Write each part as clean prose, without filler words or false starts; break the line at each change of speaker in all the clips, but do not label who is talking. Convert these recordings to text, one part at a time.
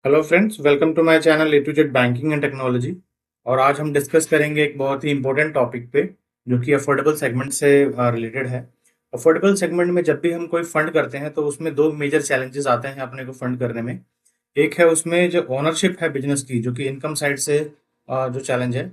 Hello friends, welcome to my channel A to Z banking and technology. और आज हम discuss करेंगे एक बहुत ही इंपॉर्टेंट टॉपिक पे जो कि अफोर्डेबल सेगमेंट से रिलेटेड है। अफोर्डेबल सेगमेंट में जब भी हम कोई फंड करते हैं तो उसमें दो मेजर चैलेंजेस आते हैं अपने को फंड करने में। एक है उसमें जो ओनरशिप है बिजनेस की, जो कि इनकम साइड से जो चैलेंज है।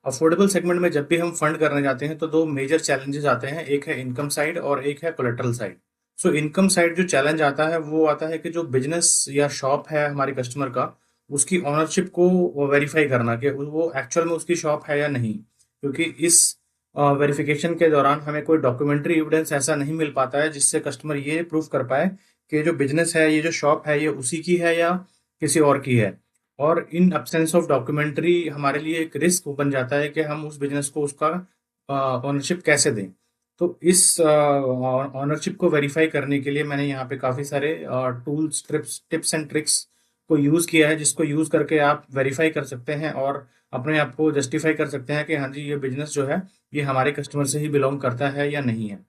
अफोर्डेबल सेगमेंट में जब भी हम फंड करने जाते हैं तो दो मेजर चैलेंजेस आते हैं, एक है इनकम साइड और एक है collateral side. So income side जो चैलेंज आता है वो आता है कि जो बिजनेस या शॉप है हमारे कस्टमर का, उसकी ओनरशिप को वेरीफाई करना कि वो एक्चुअल में उसकी शॉप है या नहीं। क्योंकि इस वेरिफिकेशन के दौरान हमें कोई डॉक्यूमेंट्री एविडेंस ऐसा नहीं मिल पाता है जिससे कस्टमर ये प्रूफ कर पाए कि जो बिजनेस है, ये जो शॉप है, ये उसी की है या किसी और की है। और इन अब्सेंस ऑफ डॉक्यूमेंट्री हमारे लिए एक रिस्क बन जाता है कि हम उस बिजनेस को उसका ओनरशिप कैसे दें। तो इस ओनरशिप को वेरीफाई करने के लिए मैंने यहाँ पे काफ़ी सारे टूल्स, टिप्स एंड ट्रिक्स को यूज़ किया है, जिसको यूज़ करके आप वेरीफाई कर सकते हैं और अपने आप को जस्टिफाई कर सकते हैं कि हाँ जी, ये बिजनेस जो है ये हमारे कस्टमर से ही बिलोंग करता है या नहीं है।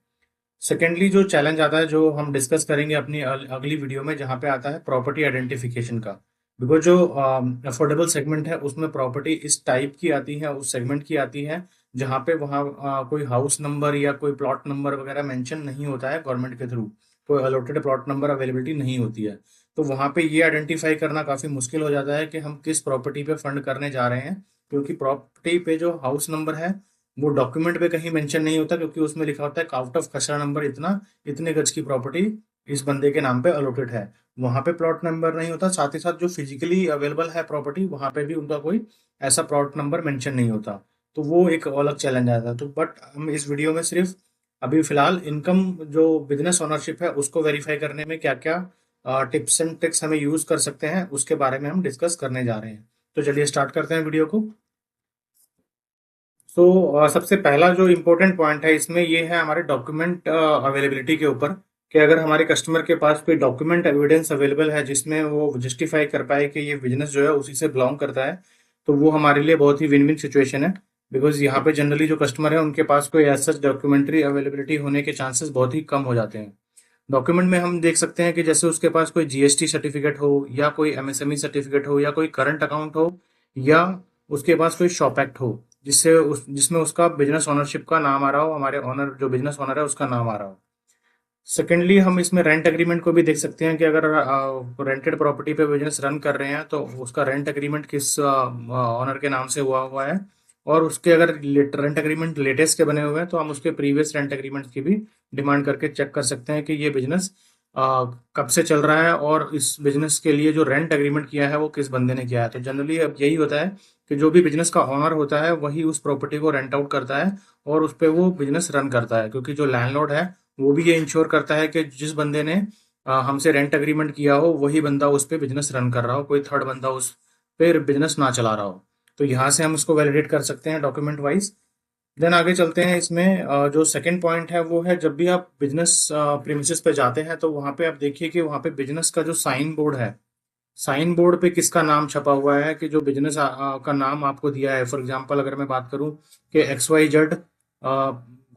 सेकेंडली जो चैलेंज आता है, जो हम डिस्कस करेंगे अपनी अगली वीडियो में, जहाँ पे आता है प्रॉपर्टी आइडेंटिफिकेशन का। बिकॉज जो अफोर्डेबल सेगमेंट है उसमें प्रॉपर्टी इस टाइप की आती है, उस सेगमेंट की आती है जहाँ पे वहाँ कोई हाउस नंबर या कोई प्लॉट नंबर वगैरह मेंशन नहीं होता है गवर्नमेंट के थ्रू। कोई अलॉटेड प्लॉट नंबर अवेलेबिलिटी नहीं होती है। तो वहाँ पे ये आइडेंटिफाई करना काफ़ी मुश्किल हो जाता है कि हम किस प्रॉपर्टी पे फंड करने जा रहे हैं। क्योंकि प्रॉपर्टी पे जो हाउस नंबर है वो डॉक्यूमेंट पे कहीं मेंशन नहीं होता, क्योंकि उसमें लिखा होता है आउट ऑफ खसरा नंबर इतना, इतने गज की प्रॉपर्टी इस बंदे के नाम पे अलॉटेड है। वहां पे प्लॉट नंबर नहीं होता, साथ ही साथ जो फिजिकली अवेलेबल है प्रॉपर्टी वहां पे भी उनका कोई ऐसा प्लॉट नंबर मेंशन नहीं होता। तो वो एक अलग चैलेंज आता है। तो बट हम इस वीडियो में सिर्फ अभी फिलहाल इनकम, जो बिजनेस ओनरशिप है, उसको वेरीफाई करने में क्या क्या टिप्स एंड ट्रिक्स हमें यूज कर सकते हैं उसके बारे में हम डिस्कस करने जा रहे हैं। तो चलिए स्टार्ट करते हैं वीडियो को। सबसे पहला जो इम्पोर्टेंट पॉइंट है इसमें ये है हमारे डॉक्यूमेंट अवेलेबिलिटी के ऊपर, कि अगर हमारे कस्टमर के पास कोई डॉक्यूमेंट एविडेंस अवेलेबल है जिसमें वो जस्टिफाई कर पाए कि ये बिजनेस जो है उसी से बिलोंग करता है, तो वो हमारे लिए बहुत ही विन विन सिचुएशन है। बिकॉज यहाँ पे जनरली जो कस्टमर है उनके पास कोई ऐसा डॉक्यूमेंट्री अवेलेबिलिटी होने के चांसेस बहुत ही कम हो जाते हैं। डॉक्यूमेंट में हम देख सकते हैं कि जैसे उसके पास कोई जीएसटी सर्टिफिकेट हो, या कोई एमएसएमई सर्टिफिकेट हो, या कोई करंट अकाउंट हो, या उसके पास कोई शॉप एक्ट हो जिसमें उसका बिजनेस ओनरशिप का नाम आ रहा हो, हमारे ओनर जो बिजनेस ओनर है उसका नाम आ रहा हो। सेकेंडली हम इसमें रेंट एग्रीमेंट को भी देख सकते हैं कि अगर रेंटेड प्रॉपर्टी पे बिजनेस रन कर रहे हैं तो उसका रेंट एग्रीमेंट किस ऑनर के नाम से हुआ हुआ है। और उसके अगर रेंट एग्रीमेंट लेटेस्ट के बने हुए हैं तो हम उसके प्रीवियस रेंट एग्रीमेंट की भी डिमांड करके चेक कर सकते हैं कि ये बिजनेस कब से चल रहा है और इस बिजनेस के लिए जो रेंट एग्रीमेंट किया है वो किस बंदे ने किया है। तो जनरली अब यही होता है कि जो भी बिजनेस का ऑनर होता है वही उस प्रॉपर्टी को रेंट आउट करता है और उस पर वो बिजनेस रन करता है। क्योंकि जो लैंडलॉर्ड है वो भी ये इंश्योर करता है कि जिस बंदे ने हमसे रेंट एग्रीमेंट किया हो वही बंदा उस पर बिजनेस रन कर रहा हो, कोई थर्ड बंदा उस पर बिजनेस ना चला रहा हो। तो यहाँ से हम इसको वैलिडेट कर सकते हैं डॉक्यूमेंट वाइज। देन आगे चलते हैं। इसमें जो सेकंड पॉइंट है वो है, जब भी आप बिजनेस प्रीमिसेस पे जाते हैं तो वहाँ पे आप देखिए कि वहाँ पे बिजनेस का जो साइन बोर्ड है, साइन बोर्ड पे किसका नाम छपा हुआ है, कि जो बिजनेस का नाम आपको दिया है। फॉर एग्जांपल अगर मैं बात करूं कि एक्स वाई जेड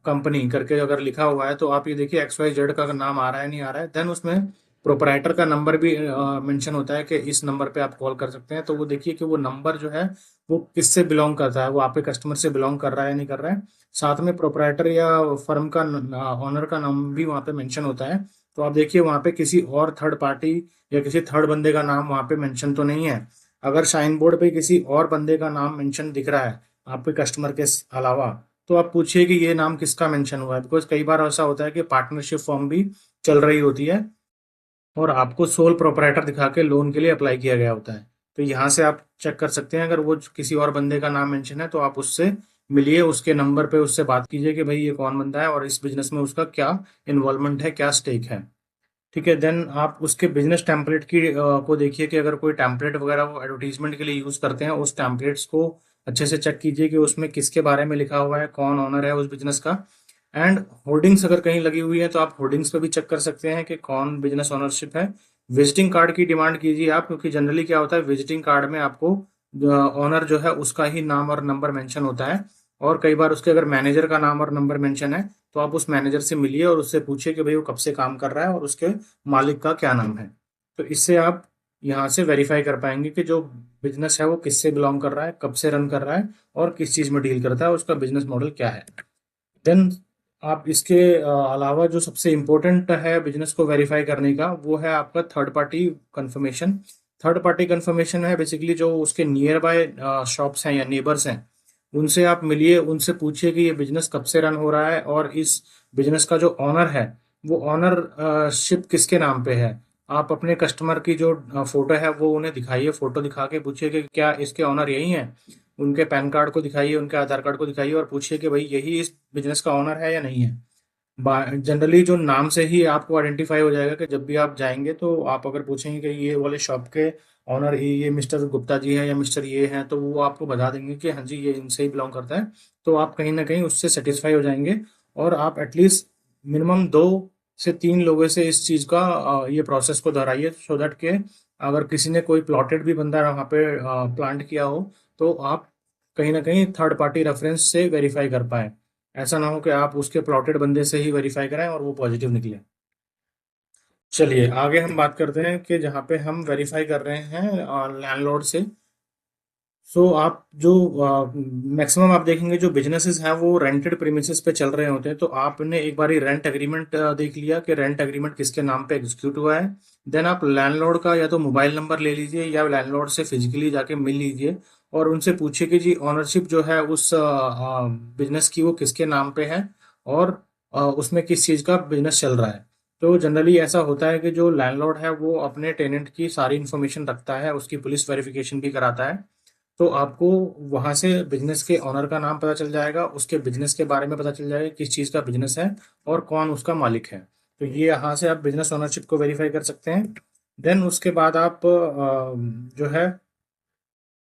कंपनी करके अगर लिखा हुआ है तो आप ये देखिए एक्स वाई जेड का नाम आ रहा है नहीं आ रहा है। देन उसमें प्रोपराइटर का नंबर भी मेंशन होता है कि इस नंबर पे आप कॉल कर सकते हैं। तो वो देखिए कि वो नंबर जो है वो किससे बिलोंग करता है, वो आपके कस्टमर से बिलोंग कर रहा है या नहीं कर रहा है। साथ में प्रोपराइटर या फर्म का ऑनर का नाम भी वहाँ पे मेंशन होता है। तो आप देखिए वहाँ पे किसी और थर्ड पार्टी या किसी थर्ड बंदे का नाम वहाँ पे मेंशन तो नहीं है। अगर साइन बोर्ड पे किसी और बंदे का नाम मेंशन दिख रहा है आपके कस्टमर के अलावा, तो आप पूछिए कि ये नाम किसका मेंशन हुआ है। बिकॉज कई बार ऐसा होता है कि पार्टनरशिप फॉर्म भी चल रही होती है और आपको सोल प्रोपराइटर दिखा के लोन के लिए अप्लाई किया गया होता है। तो यहाँ से आप चेक कर सकते हैं, अगर वो किसी और बंदे का नाम मेंशन है तो आप उससे मिलिए, उसके नंबर पे उससे बात कीजिए कि भाई ये कौन बंदा है और इस बिजनेस में उसका क्या इन्वॉल्वमेंट है, क्या स्टेक है। ठीक है। देन आप उसके बिजनेस टेम्पलेट को देखिए कि अगर कोई टेम्पलेट वगैरह वो एडवर्टीजमेंट के लिए यूज करते हैं, उस टेम्पलेट्स को अच्छे से चेक कीजिए कि उसमें किसके बारे में लिखा हुआ है, कौन ऑनर है उस बिजनेस का। एंड होर्डिंग्स अगर कहीं लगी हुई है तो आप होर्डिंग्स पे भी चेक कर सकते हैं कि कौन बिजनेस ओनरशिप है। विजिटिंग कार्ड की डिमांड कीजिए आप, क्योंकि जनरली क्या होता है विजिटिंग कार्ड में आपको ऑनर जो है उसका ही नाम और नंबर मेंशन होता है। और कई बार उसके अगर मैनेजर का नाम और नंबर मेंशन है तो आप उस मैनेजर से मिलिए और उससे पूछिए कि भाई वो कब से काम कर रहा है और उसके मालिक का क्या नाम है। तो इससे आप यहाँ से वेरीफाई कर पाएंगे कि जो बिजनेस है वो किससे बिलोंग कर रहा है, कब से रन कर रहा है और किस चीज़ में डील करता है, उसका बिजनेस मॉडल क्या है। देन आप इसके अलावा जो सबसे इम्पोर्टेंट है बिजनेस को वेरीफाई करने का, वो है आपका third party confirmation. Third party confirmation है बेसिकली जो उसके नियर बाय शॉप्स हैं या नेबर्स हैं, उनसे आप मिलिए, उनसे पूछिए कि ये बिजनेस कब से रन हो रहा है और इस बिजनेस का जो ऑनर है वो ऑनरशिप किसके नाम पे है। आप अपने कस्टमर की जो फोटो है वो उन्हें दिखाइए, फोटो दिखा के पूछिए कि क्या इसके ऑनर यही हैं। उनके पैन कार्ड को दिखाइए, उनके आधार कार्ड को दिखाइए और पूछिए कि भाई यही इस बिजनेस का ऑनर है या नहीं है। जनरली जो नाम से ही आपको आइडेंटिफाई हो जाएगा कि जब भी आप जाएंगे तो आप अगर पूछेंगे कि ये वाले शॉप के ऑनर ये मिस्टर गुप्ता जी हैं या मिस्टर ये हैं, तो वो आपको बता देंगे कि हाँ जी ये इनसे ही बिलोंग करता है। तो आप कहीं ना कहीं उससे सेटिस्फाई हो जाएंगे और आप एटलीस्ट मिनिमम 2 से 3 लोगों से इस चीज़ का ये प्रोसेस को दोहराइए, सो दैट के अगर किसी ने कोई प्लॉटेड भी बंदा वहाँ पे प्लांट किया हो तो आप कहीं ना कहीं थर्ड पार्टी रेफरेंस से वेरीफाई कर पाए। ऐसा ना हो कि आप उसके प्लॉटेड बंदे से ही वेरीफाई कराएं और वो पॉजिटिव निकले। चलिए आगे हम बात करते हैं कि जहाँ पे हम वेरीफाई कर रहे हैं लैंडलॉर्ड से। सो आप जो मैक्सिमम आप देखेंगे जो बिजनेसेस हैं वो रेंटेड प्रीमिसेस पे चल रहे होते हैं, तो आपने एक बारी रेंट एग्रीमेंट देख लिया कि रेंट एग्रीमेंट किसके नाम पे एग्जीक्यूट हुआ है। देन आप लैंडलॉर्ड का या तो मोबाइल नंबर ले लीजिए या लैंडलॉर्ड से फिजिकली जाके मिल लीजिए और उनसे पूछिए कि जी ऑनरशिप जो है उस बिजनेस की वो किसके नाम पे है और उसमें किस चीज़ का बिजनेस चल रहा है। तो जनरली ऐसा होता है कि जो लैंडलॉर्ड है वो अपने टेनेंट की सारी इन्फॉर्मेशन रखता है, उसकी पुलिस वेरिफिकेशन भी कराता है। तो आपको वहां से बिजनेस के ऑनर का नाम पता चल जाएगा, उसके बिजनेस के बारे में पता चल जाएगा किस चीज़ का बिजनेस है और कौन उसका मालिक है। तो ये यहाँ से आप बिजनेस ओनरशिप को वेरीफाई कर सकते हैं। देन उसके बाद आप जो है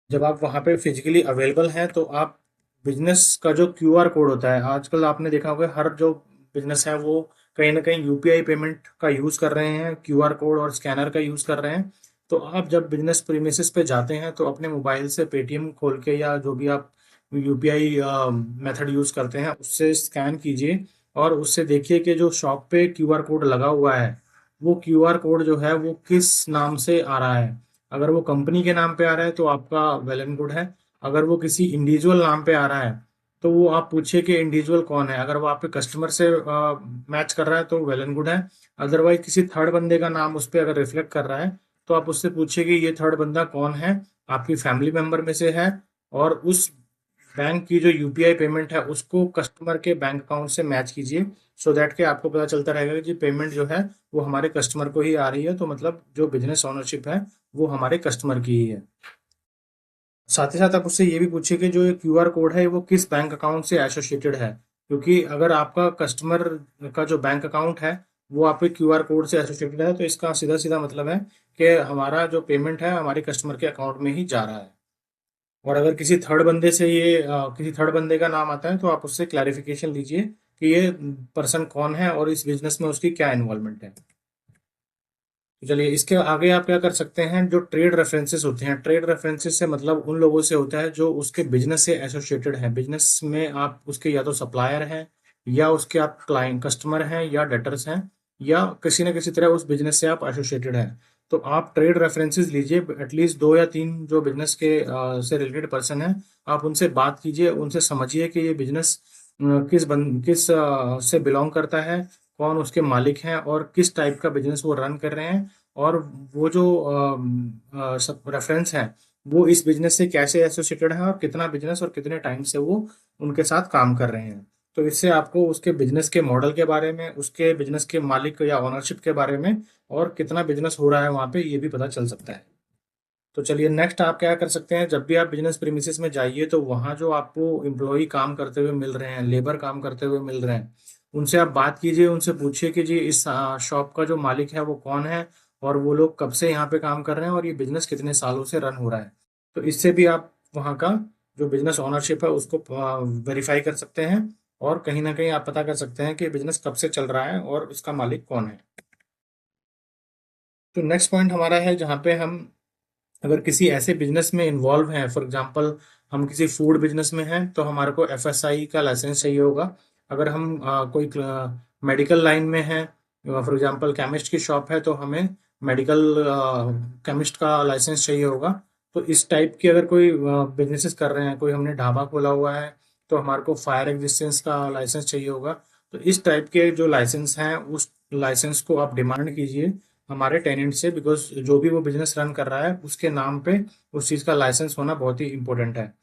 जब आप वहाँ पे फिजिकली अवेलेबल हैं तो आप बिजनेस का जो क्यूआर कोड होता है, आजकल आपने देखा होगा हर जो बिजनेस है वो कहीं ना कहीं यूपीआई पेमेंट का यूज़ कर रहे हैं, क्यूआर कोड और स्कैनर का यूज़ कर रहे हैं। तो आप जब बिजनेस प्रीमिसेस पे जाते हैं तो अपने मोबाइल से पेटीएम खोल के या जो भी आप यूपीआई मेथड यूज़ करते हैं उससे स्कैन कीजिए और उससे देखिए कि जो शॉप पे क्यूआर कोड लगा हुआ है वो क्यूआर कोड जो है वो किस नाम से आ रहा है। अगर वो कंपनी के नाम पे आ रहा है तो आपका वेल एंड गुड है। अगर वो किसी इंडिविजुअल नाम पे आ रहा है तो वो आप पूछिए कि इंडिविजुअल कौन है। अगर वो आपके कस्टमर से मैच कर रहा है तो वेल एंड गुड है। अदरवाइज किसी थर्ड बंदे का नाम उस पर अगर रिफ्लेक्ट कर रहा है तो आप उससे पूछिए कि ये थर्ड बंदा कौन है, आपकी फैमिली मेंबर में से है और उस बैंक की जो यूपीआई पेमेंट है उसको कस्टमर के बैंक अकाउंट से मैच कीजिए, सो दैट कि आपको पता चलता रहेगा कि जी पेमेंट जो है वो हमारे कस्टमर को ही आ रही है, तो मतलब जो बिजनेस ओनरशिप है वो हमारे कस्टमर की ही है। साथ ही साथ आप उससे ये भी पूछिए कि जो ये क्यूआर कोड है वो किस बैंक अकाउंट से एसोसिएटेड है, क्योंकि अगर आपका कस्टमर का जो बैंक अकाउंट है वो आपके क्यूआर कोड से एसोसिएटेड है तो इसका सीधा सीधा मतलब है कि हमारा जो पेमेंट है हमारे कस्टमर के अकाउंट में ही जा रहा है। और अगर किसी थर्ड बंदे से ये किसी थर्ड बंदे का नाम आता है तो आप उससे क्लैरिफिकेशन लीजिए कि ये पर्सन कौन है और इस बिजनेस में उसकी क्या इन्वॉल्वमेंट है। तो चलिए इसके आगे आप क्या कर सकते हैं, जो ट्रेड रेफरेंसेस होते हैं, ट्रेड रेफरेंसेस से मतलब उन लोगों से होता है जो उसके बिजनेस से एसोसिएटेड है। बिजनेस में आप उसके या तो सप्लायर हैं या उसके आप क्लाइंट कस्टमर हैं या डेटर्स हैं या किसी न किसी तरह उस बिजनेस से आप एसोसिएटेड हैं। तो आप ट्रेड रेफरेंसेस लीजिए, एटलीस्ट 2 या 3 जो बिजनेस के से रिलेटेड पर्सन हैं, आप उनसे बात कीजिए, उनसे समझिए कि ये बिजनेस किस से बिलोंग करता है, कौन उसके मालिक हैं और किस टाइप का बिजनेस वो रन कर रहे हैं और वो जो सब रेफरेंस हैं वो इस बिजनेस से कैसे एसोसिएटेड है और कितना बिजनेस और कितने टाइम से वो उनके साथ काम कर रहे हैं। तो इससे आपको उसके बिजनेस के मॉडल के बारे में, उसके बिजनेस के मालिक या ओनरशिप के बारे में और कितना बिजनेस हो रहा है वहाँ पे ये भी पता चल सकता है। तो चलिए नेक्स्ट आप क्या कर सकते हैं, जब भी आप बिजनेस प्रीमिसेस में जाइए तो वहाँ जो आपको एम्प्लॉय काम करते हुए मिल रहे हैं, लेबर काम करते हुए मिल रहे हैं, उनसे आप बात कीजिए, उनसे पूछिए कि जी इस शॉप का जो मालिक है वो कौन है और वो लोग कब से यहाँ पे काम कर रहे हैं और ये बिजनेस कितने सालों से रन हो रहा है। तो इससे भी आप वहाँ का जो बिजनेस ओनरशिप है उसको वेरीफाई कर सकते हैं और कहीं ना कहीं आप पता कर सकते हैं कि बिजनेस कब से चल रहा है और उसका मालिक कौन है। तो नेक्स्ट पॉइंट हमारा है जहाँ पे हम अगर किसी ऐसे बिजनेस में इन्वॉल्व हैं, फॉर एग्जांपल हम किसी फूड बिजनेस में हैं तो हमारे को एफएसआई का लाइसेंस चाहिए होगा। अगर हम कोई मेडिकल लाइन में हैं, फॉर एग्जांपल केमिस्ट की शॉप है, तो हमें मेडिकल केमिस्ट का लाइसेंस चाहिए होगा। तो इस टाइप की अगर कोई बिजनेसेस कर रहे हैं, कोई हमने ढाबा खोला हुआ है, तो हमारे को फायर एग्जिस्टेंस का लाइसेंस चाहिए होगा। तो इस टाइप के जो लाइसेंस हैं, उस लाइसेंस को आप डिमांड कीजिए हमारे टेनेंट से, बिकॉज जो भी वो बिजनेस रन कर रहा है उसके नाम पे उस चीज़ का लाइसेंस होना बहुत ही इंपॉर्टेंट है।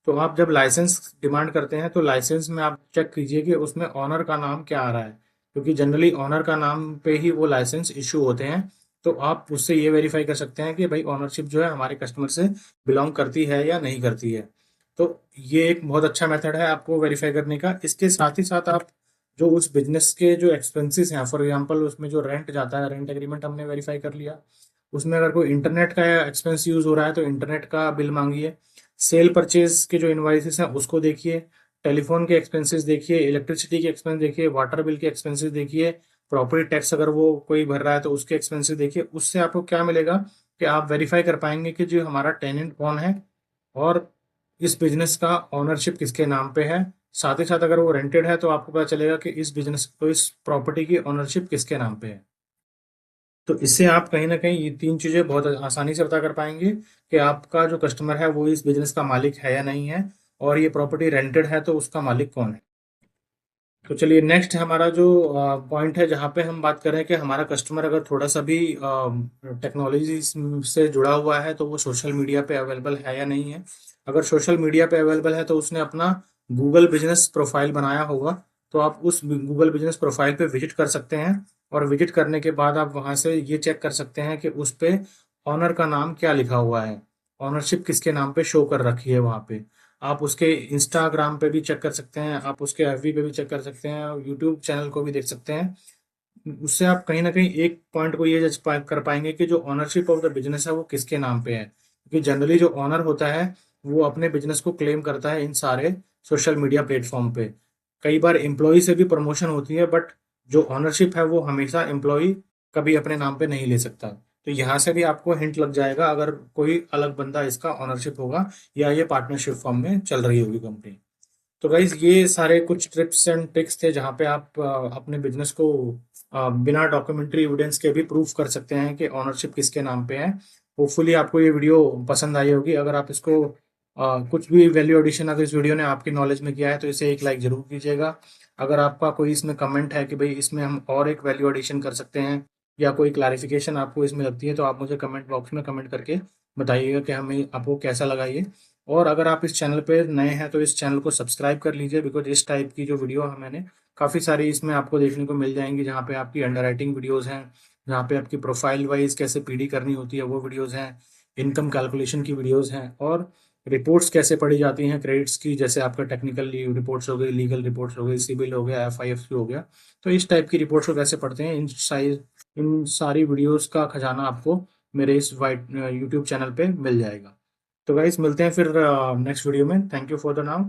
तो आप जब लाइसेंस डिमांड करते हैं तो लाइसेंस में आप चेक कीजिए कि उसमें ऑनर का नाम क्या आ रहा है, क्योंकि जनरली ऑनर का नाम पे ही वो लाइसेंस इशू होते हैं। तो आप उससे ये वेरीफाई कर सकते हैं कि भाई ऑनरशिप जो है हमारे कस्टमर से बिलोंग करती है या नहीं करती है। तो ये एक बहुत अच्छा मेथड है आपको वेरीफाई करने का। इसके साथ ही साथ आप जो उस बिजनेस के जो एक्सपेंसेस हैं, फॉर एग्जांपल उसमें जो रेंट जाता है, रेंट एग्रीमेंट हमने वेरीफाई कर लिया, उसमें अगर कोई इंटरनेट का एक्सपेंस यूज हो रहा है तो इंटरनेट का बिल मांगिए। सेल परचेज के जो इनवाइसेस हैं उसको देखिए, टेलीफोन के एक्सपेंसेस देखिए, इलेक्ट्रिसिटी के एक्सपेंस देखिए, वाटर बिल के एक्सपेंसेस देखिए, प्रॉपर्टी टैक्स अगर वो कोई भर रहा है तो उसके एक्सपेंसेस देखिए। उससे आपको क्या मिलेगा कि आप वेरीफाई कर पाएंगे कि जो हमारा टेनेंट कौन है और इस बिजनेस का ऑनरशिप किसके नाम पे है। साथ ही साथ अगर वो रेंटेड है तो आपको पता चलेगा कि इस बिजनेस को, इस प्रॉपर्टी की ऑनरशिप किसके नाम पे है। तो इससे आप कहीं ना कहीं ये तीन चीजें बहुत आसानी से पता कर पाएंगे कि आपका जो कस्टमर है वो इस बिजनेस का मालिक है या नहीं है, और ये प्रॉपर्टी रेंटेड है तो उसका मालिक कौन है। तो चलिए, नेक्स्ट हमारा जो पॉइंट है जहाँ पे हम बात करें कि हमारा कस्टमर अगर थोड़ा सा भी टेक्नोलॉजी से जुड़ा हुआ है तो वो सोशल मीडिया पे अवेलेबल है या नहीं है। अगर सोशल मीडिया पे अवेलेबल है तो उसने अपना गूगल बिजनेस प्रोफाइल बनाया होगा। तो आप उस गूगल बिजनेस प्रोफाइल पे विजिट कर सकते हैं, और विजिट करने के बाद आप वहां से ये चेक कर सकते हैं कि उस पे ऑनर का नाम क्या लिखा हुआ है, ऑनरशिप किसके नाम पे शो कर रखी है वहां पे। आप उसके इंस्टाग्राम पे भी चेक कर सकते हैं, आप उसके एफबी पे भी चेक कर सकते हैं, और यूट्यूब चैनल को भी देख सकते हैं। उससे आप कहीं ना कहीं एक पॉइंट को ये कर पाएंगे कि जो ऑनरशिप ऑफ द बिजनेस है वो किसके नाम पे है, क्योंकि जनरली जो ऑनर होता है वो अपने बिजनेस को क्लेम करता है इन सारे सोशल मीडिया प्लेटफॉर्म पे। कई बार एम्प्लॉय से भी प्रमोशन होती है, बट जो ऑनरशिप है वो हमेशा एम्प्लॉय कभी अपने नाम पे नहीं ले सकता। तो यहाँ से भी आपको हिंट लग जाएगा अगर कोई अलग बंदा इसका ऑनरशिप होगा या ये पार्टनरशिप फॉर्म में चल रही होगी कंपनी। तो गाइज ये सारे कुछ ट्रिप्स एंड ट्रिक्स थे जहाँ पे आप अपने बिजनेस को बिना डॉक्यूमेंट्री एविडेंस के भी प्रूफ कर सकते हैं कि ऑनरशिप किसके नाम पे है। होपफुली आपको ये वीडियो पसंद आई होगी। अगर आप इसको कुछ भी वैल्यू एडिशन अगर इस वीडियो ने आपकी नॉलेज में किया है तो इसे एक लाइक जरूर कीजिएगा। अगर आपका कोई इसमें कमेंट है कि भाई इसमें हम और एक वैल्यू एडिशन कर सकते हैं या कोई क्लैरिफिकेशन आपको इसमें लगती है, तो आप मुझे कमेंट बॉक्स में कमेंट करके बताइएगा कि हमें आपको कैसा लगा ये। और अगर आप इस चैनल पे नए हैं तो इस चैनल को सब्सक्राइब कर लीजिए, बिकॉज इस टाइप की जो वीडियो है मैंने काफ़ी सारी इसमें आपको देखने को मिल जाएंगी, जहाँ पे आपकी अंडर राइटिंग वीडियोज़ हैं, जहाँ पे आपकी प्रोफाइल वाइज कैसे पीडी करनी होती है वो वीडियोज़ हैं, इनकम कैलकुलेशन की वीडियोज़ हैं, और रिपोर्ट्स कैसे पढ़ी जाती हैं क्रेडिट्स की, जैसे आपका टेक्निकल रिपोर्ट्स हो गई, लीगल रिपोर्ट्स हो गई, सिविल हो गया, FIFC हो गया। तो इस टाइप की रिपोर्ट्स को कैसे पढ़ते हैं, इन सारी वीडियोज़ का खजाना आपको मेरे इस वाइट यूट्यूब चैनल पे मिल जाएगा। तो गाइस मिलते हैं फिर नेक्स्ट वीडियो में। Thank you for the now.